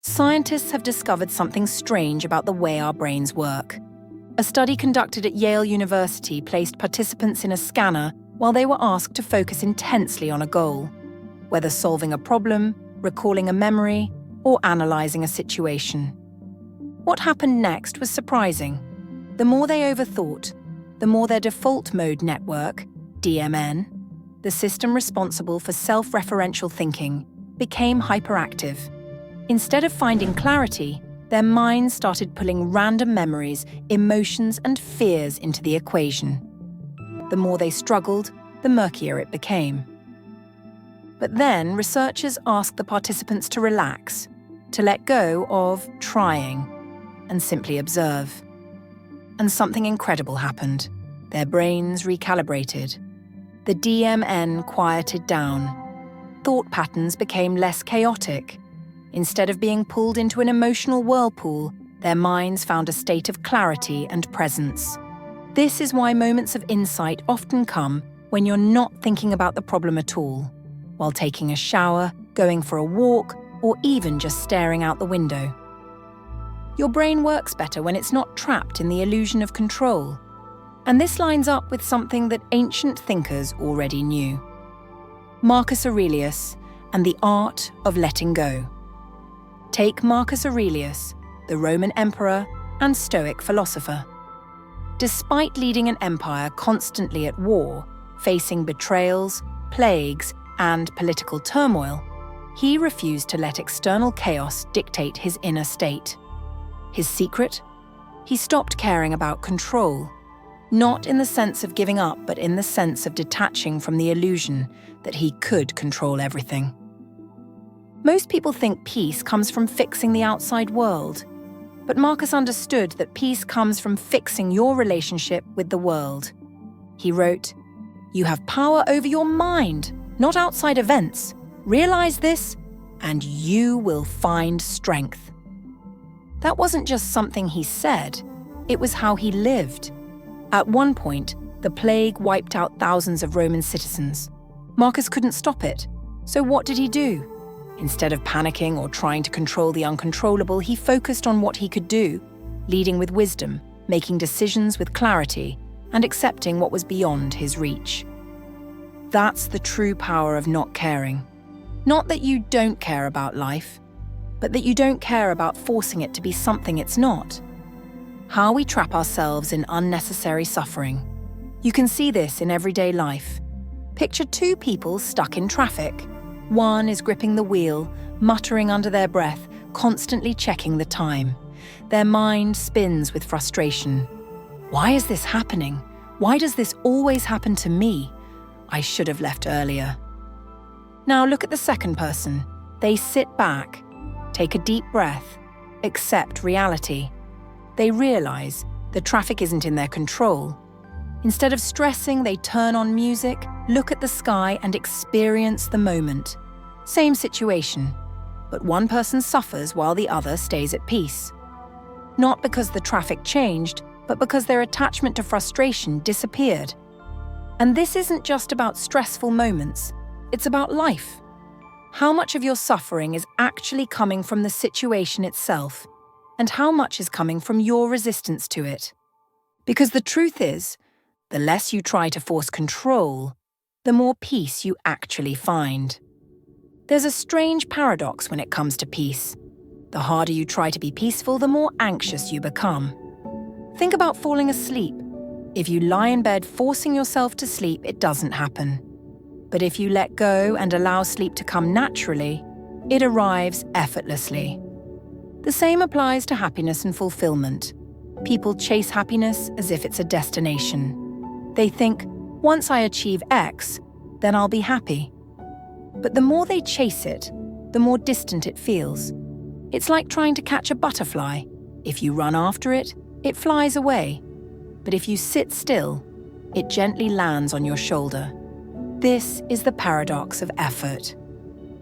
Scientists have discovered something strange about the way our brains work. A study conducted at Yale University placed participants in a scanner while they were asked to focus intensely on a goal, whether solving a problem, recalling a memory, or analyzing a situation. What happened next was surprising. The more they overthought, the more their default mode network, DMN, the system responsible for self-referential thinking, became hyperactive. Instead of finding clarity, their minds started pulling random memories, emotions, and fears into the equation. The more they struggled, the murkier it became. But then researchers asked the participants to relax, to let go of trying, and simply observe. And something incredible happened. Their brains recalibrated. The DMN quieted down. Thought patterns became less chaotic. Instead of being pulled into an emotional whirlpool, their minds found a state of clarity and presence. This is why moments of insight often come when you're not thinking about the problem at all, while taking a shower, going for a walk, or even just staring out the window. Your brain works better when it's not trapped in the illusion of control. And this lines up with something that ancient thinkers already knew. Marcus Aurelius and the art of letting go. Take Marcus Aurelius, the Roman emperor and Stoic philosopher. Despite leading an empire constantly at war, facing betrayals, plagues, and political turmoil, he refused to let external chaos dictate his inner state. His secret? He stopped caring about control, not in the sense of giving up, but in the sense of detaching from the illusion that he could control everything. Most people think peace comes from fixing the outside world, but Marcus understood that peace comes from fixing your relationship with the world. He wrote, "You have power over your mind, not outside events. Realize this, and you will find strength." That wasn't just something he said, it was how he lived. At one point, the plague wiped out thousands of Roman citizens. Marcus couldn't stop it, so what did he do? Instead of panicking or trying to control the uncontrollable, he focused on what he could do, leading with wisdom, making decisions with clarity, and accepting what was beyond his reach. That's the true power of not caring. Not that you don't care about life, but that you don't care about forcing it to be something it's not. How we trap ourselves in unnecessary suffering. You can see this in everyday life. Picture two people stuck in traffic. One is gripping the wheel, muttering under their breath, constantly checking the time. Their mind spins with frustration. Why is this happening? Why does this always happen to me? I should have left earlier. Now look at the second person. They sit back, take a deep breath, accept reality. They realize the traffic isn't in their control. Instead of stressing, they turn on music, look at the sky, and experience the moment. Same situation, but one person suffers while the other stays at peace. Not because the traffic changed, but because their attachment to frustration disappeared. And this isn't just about stressful moments, it's about life. How much of your suffering is actually coming from the situation itself, and how much is coming from your resistance to it? Because the truth is, the less you try to force control, the more peace you actually find. There's a strange paradox when it comes to peace. The harder you try to be peaceful, the more anxious you become. Think about falling asleep. If you lie in bed forcing yourself to sleep, it doesn't happen. But if you let go and allow sleep to come naturally, it arrives effortlessly. The same applies to happiness and fulfillment. People chase happiness as if it's a destination. They think, once I achieve X, then I'll be happy. But the more they chase it, the more distant it feels. It's like trying to catch a butterfly. If you run after it, it flies away. But if you sit still, it gently lands on your shoulder. This is the paradox of effort.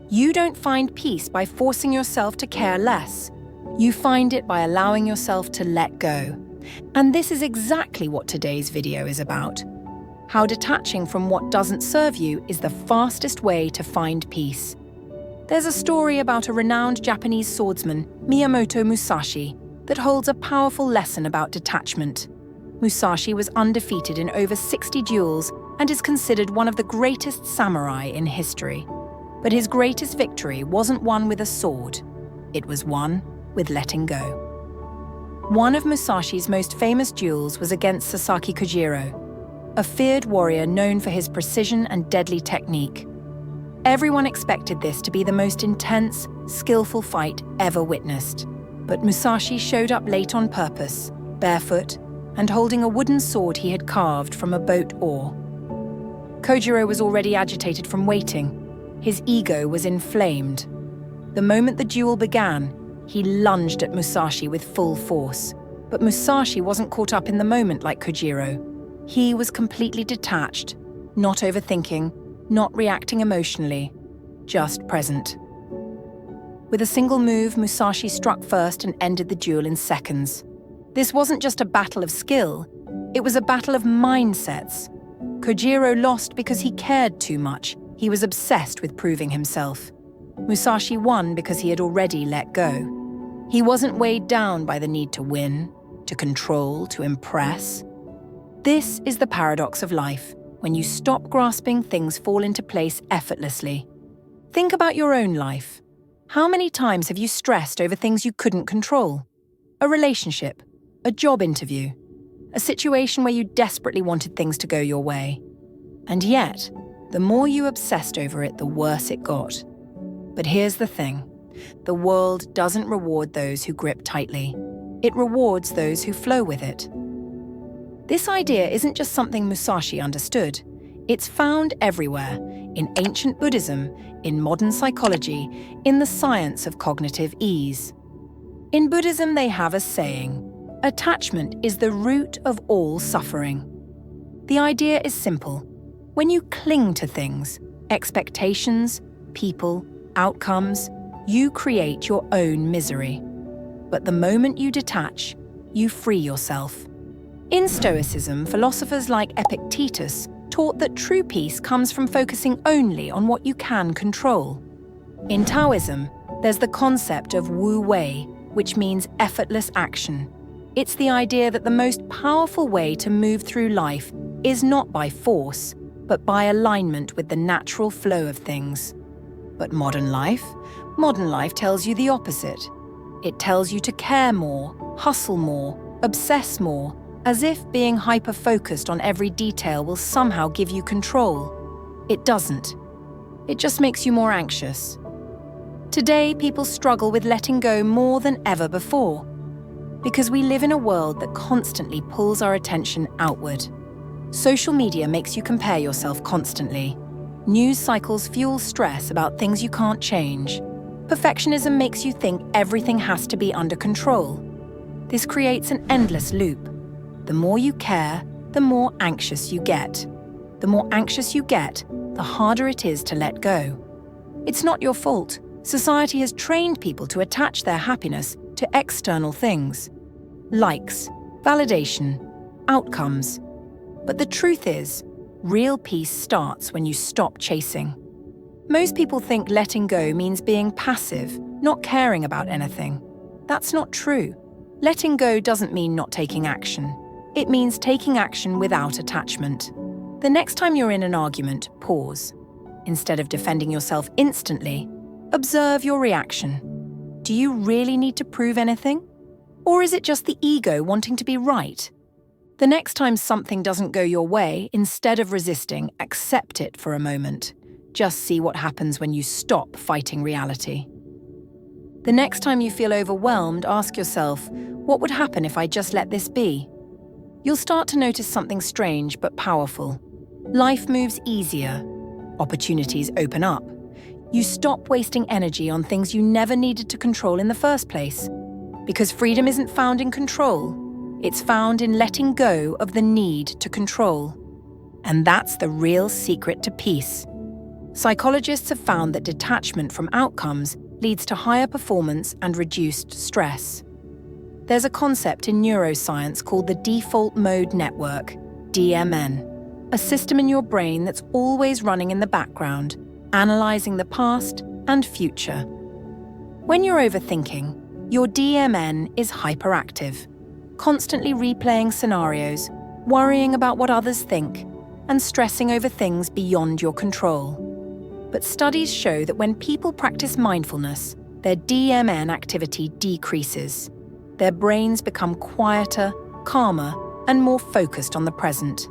You don't find peace by forcing yourself to care less. You find it by allowing yourself to let go. And this is exactly what today's video is about. How detaching from what doesn't serve you is the fastest way to find peace. There's a story about a renowned Japanese swordsman, Miyamoto Musashi, that holds a powerful lesson about detachment. Musashi was undefeated in over 60 duels and is considered one of the greatest samurai in history. But his greatest victory wasn't won with a sword. It was won with letting go. One of Musashi's most famous duels was against Sasaki Kojiro, a feared warrior known for his precision and deadly technique. Everyone expected this to be the most intense, skillful fight ever witnessed. But Musashi showed up late on purpose, barefoot, and holding a wooden sword he had carved from a boat oar. Kojiro was already agitated from waiting. His ego was inflamed. The moment the duel began, he lunged at Musashi with full force. But Musashi wasn't caught up in the moment like Kojiro. He was completely detached, not overthinking, not reacting emotionally, just present. With a single move, Musashi struck first and ended the duel in seconds. This wasn't just a battle of skill, it was a battle of mindsets. Kojiro lost because he cared too much. He was obsessed with proving himself. Musashi won because he had already let go. He wasn't weighed down by the need to win, to control, to impress. This is the paradox of life. When you stop grasping, things fall into place effortlessly. Think about your own life. How many times have you stressed over things you couldn't control? A relationship, a job interview, a situation where you desperately wanted things to go your way. And yet, the more you obsessed over it, the worse it got. But here's the thing. The world doesn't reward those who grip tightly. It rewards those who flow with it. This idea isn't just something Musashi understood. It's found everywhere, in ancient Buddhism, in modern psychology, in the science of cognitive ease. In Buddhism, they have a saying, "Attachment is the root of all suffering." The idea is simple. When you cling to things, expectations, people, outcomes, you create your own misery. But the moment you detach, you free yourself. In Stoicism, philosophers like Epictetus taught that true peace comes from focusing only on what you can control. In Taoism, there's the concept of Wu Wei, which means effortless action. It's the idea that the most powerful way to move through life is not by force, but by alignment with the natural flow of things. But modern life tells you the opposite. It tells you to care more, hustle more, obsess more, as if being hyper-focused on every detail will somehow give you control. It doesn't. It just makes you more anxious. Today, people struggle with letting go more than ever before, because we live in a world that constantly pulls our attention outward. Social media makes you compare yourself constantly. News cycles fuel stress about things you can't change. Perfectionism makes you think everything has to be under control. This creates an endless loop. The more you care, the more anxious you get. The more anxious you get, the harder it is to let go. It's not your fault. Society has trained people to attach their happiness to external things. Likes, validation, outcomes. But the truth is, real peace starts when you stop chasing. Most people think letting go means being passive, not caring about anything. That's not true. Letting go doesn't mean not taking action. It means taking action without attachment. The next time you're in an argument, pause. Instead of defending yourself instantly, observe your reaction. Do you really need to prove anything? Or is it just the ego wanting to be right? The next time something doesn't go your way, instead of resisting, accept it for a moment. Just see what happens when you stop fighting reality. The next time you feel overwhelmed, ask yourself, what would happen if I just let this be? You'll start to notice something strange but powerful. Life moves easier. Opportunities open up. You stop wasting energy on things you never needed to control in the first place. Because freedom isn't found in control. It's found in letting go of the need to control. And that's the real secret to peace. Psychologists have found that detachment from outcomes leads to higher performance and reduced stress. There's a concept in neuroscience called the default mode network, DMN, a system in your brain that's always running in the background, analyzing the past, and future. When you're overthinking, your DMN is hyperactive, constantly replaying scenarios, worrying about what others think, and stressing over things beyond your control. But studies show that when people practice mindfulness, their DMN activity decreases. Their brains become quieter, calmer, and more focused on the present.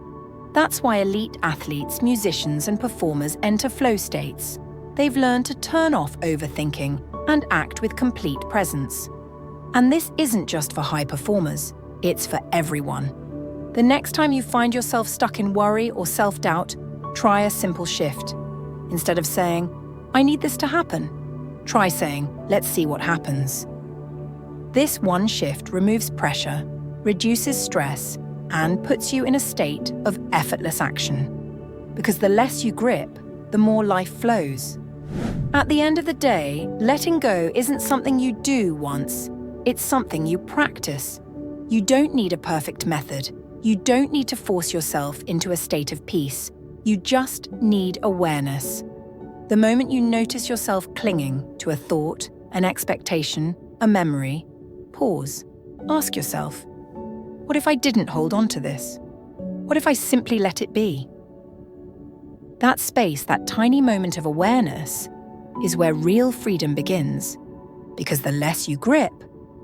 That's why elite athletes, musicians, and performers enter flow states. They've learned to turn off overthinking and act with complete presence. And this isn't just for high performers, it's for everyone. The next time you find yourself stuck in worry or self-doubt, try a simple shift. Instead of saying, "I need this to happen," try saying, "Let's see what happens." This one shift removes pressure, reduces stress, and puts you in a state of effortless action. Because the less you grip, the more life flows. At the end of the day, letting go isn't something you do once, it's something you practice. You don't need a perfect method. You don't need to force yourself into a state of peace. You just need awareness. The moment you notice yourself clinging to a thought, an expectation, a memory, pause. Ask yourself, what if I didn't hold on to this? What if I simply let it be? That space, that tiny moment of awareness, is where real freedom begins. Because the less you grip,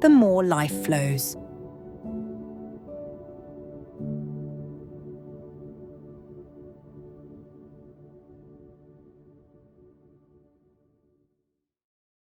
the more life flows.